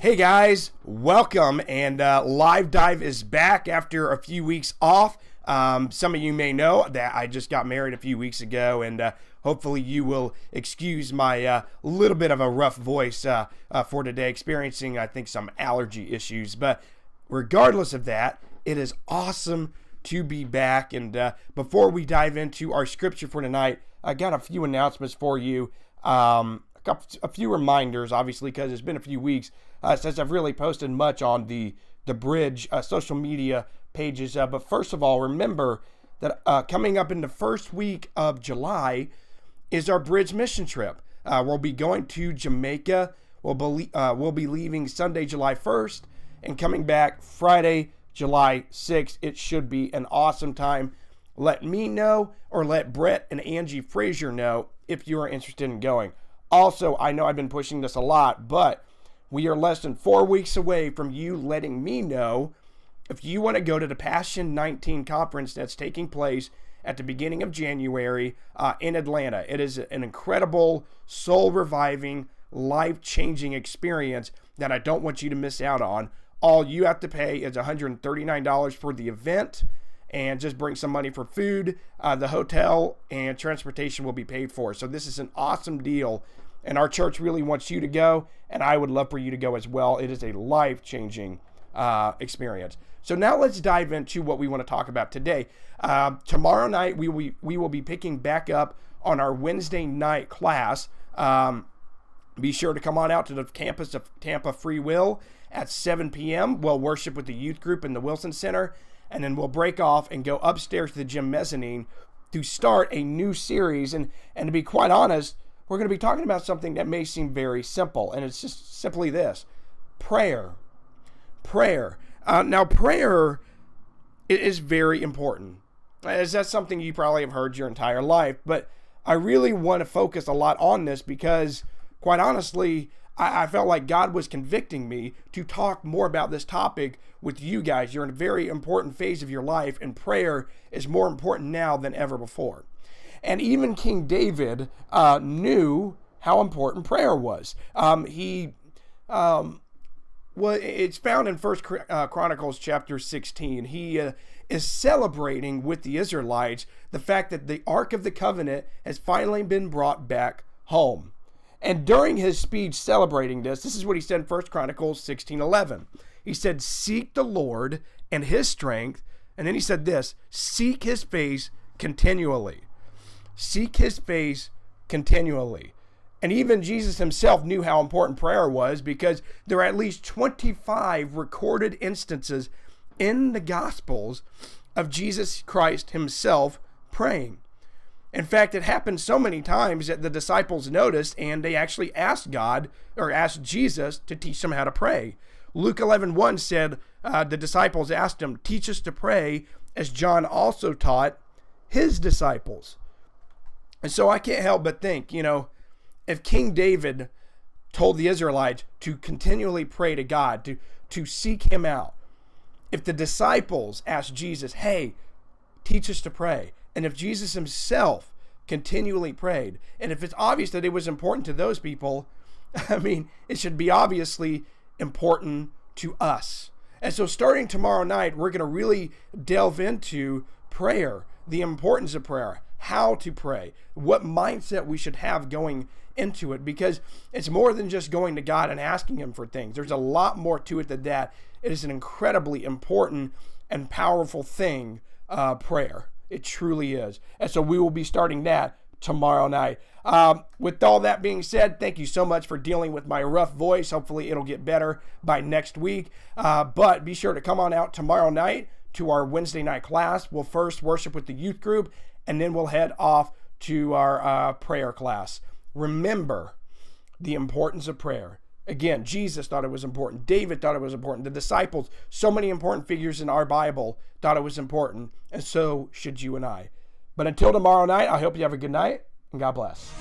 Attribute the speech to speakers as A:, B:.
A: Hey guys, welcome, and Live Dive is back after a few weeks off. Some of you may know that I just got married a few weeks ago, and hopefully you will excuse my little bit of a rough voice for today, experiencing, I think, some allergy issues. But regardless of that, it is awesome to be back. And before we dive into our scripture for tonight, I got a few announcements for you. A few reminders, obviously, because it's been a few weeks since I've really posted much on the Bridge social media pages. But first of all, remember that coming up in the first week of July is our Bridge mission trip. We'll be going to Jamaica. We'll be leaving Sunday, July 1st, and coming back Friday, July 6th. It should be an awesome time. Let me know, or let Brett and Angie Frazier know if you are interested in going. Also, I know I've been pushing this a lot, but we are less than 4 weeks away from you letting me know if you want to go to the Passion 19 conference that's taking place at the beginning of January in Atlanta. It is an incredible, soul-reviving, life-changing experience that I don't want you to miss out on. All you have to pay is $139 for the event, and just bring some money for food. The hotel and transportation will be paid for. So this is an awesome deal, and our church really wants you to go, and I would love for you to go as well. It is a life-changing experience. So now let's dive into what we want to talk about today. Tomorrow night, we will be picking back up on our Wednesday night class. Be sure to come on out to the campus of Tampa Free Will at 7 p.m. We'll worship with the youth group in the Wilson Center, and then we'll break off and go upstairs to the gym mezzanine to start a new series. And to be quite honest, we're going to be talking about something that may seem very simple, and it's just simply this: prayer. Prayer. Now, prayer is very important. That's something you probably have heard your entire life, but I really want to focus a lot on this because, quite honestly, I felt like God was convicting me to talk more about this topic with you guys. You're in a very important phase of your life, and prayer is more important now than ever before. And even King David knew how important prayer was. It's found in 1 Chronicles chapter 16. He is celebrating with the Israelites the fact that the Ark of the Covenant has finally been brought back home. And during his speech celebrating this is what he said in 1 Chronicles 16:11. He said, "Seek the Lord and his strength." And then he said this: "Seek his face continually." Seek his face continually. And even Jesus himself knew how important prayer was, because there are at least 25 recorded instances in the Gospels of Jesus Christ himself praying. In fact, it happened so many times that the disciples noticed, and they actually asked God, or asked Jesus, to teach them how to pray. Luke 11:1 said the disciples asked him, "Teach us to pray, as John also taught his disciples." And so I can't help but think, if King David told the Israelites to continually pray to God, to seek him out, if the disciples asked Jesus, "Hey, teach us to pray," and if Jesus himself continually prayed, and if it's obvious that it was important to those people, it should be obviously important to us. And so starting tomorrow night, we're going to really delve into prayer, the importance of prayer, how to pray, what mindset we should have going into it, because it's more than just going to God and asking him for things. There's a lot more to it than that. It is an incredibly important and powerful thing, prayer. It truly is. And so we will be starting that tomorrow night. With all that being said, thank you so much for dealing with my rough voice. Hopefully it'll get better by next week. But be sure to come on out tomorrow night to our Wednesday night class. We'll first worship with the youth group, and then we'll head off to our prayer class. Remember the importance of prayer. Again, Jesus thought it was important. David thought it was important. The disciples, so many important figures in our Bible, thought it was important. And so should you and I. But until tomorrow night, I hope you have a good night, and God bless.